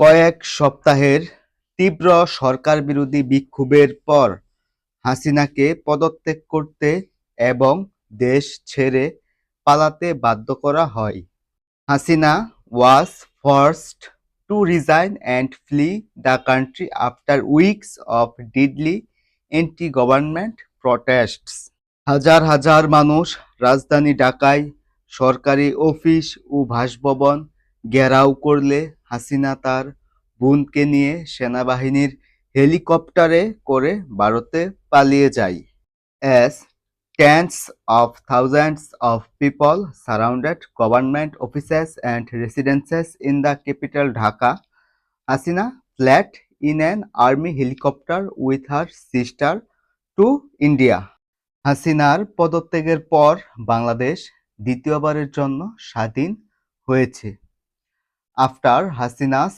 কয়েক সপ্তাহের তীব্র সরকারবিরোধী বিক্ষোভের পর হাসিনাকে পদত্যাগ করতে এবং দেশ ছেড়ে পালাতে বাধ্য করা হয়। Hasina was forced to resign and flee the country after weeks of deadly anti-government protests. হাজার হাজার মানুষ রাজধানী ঢাকায় সরকারি অফিস ও বাসভবন ঘেরাও করলে হাসিনা তার বোনকে নিয়ে সেনাবাহিনীর হেলিকপ্টারে করে ভারতে পালিয়ে যায়। As tens of thousands of people surrounded government offices and residences in the capital Dhaka, Hasina fled in an army helicopter with her sister to India. হাসিনার পদত্যাগের পর বাংলাদেশ দ্বিতীয়বারের জন্য স্বাধীন হয়েছে। After Hasina's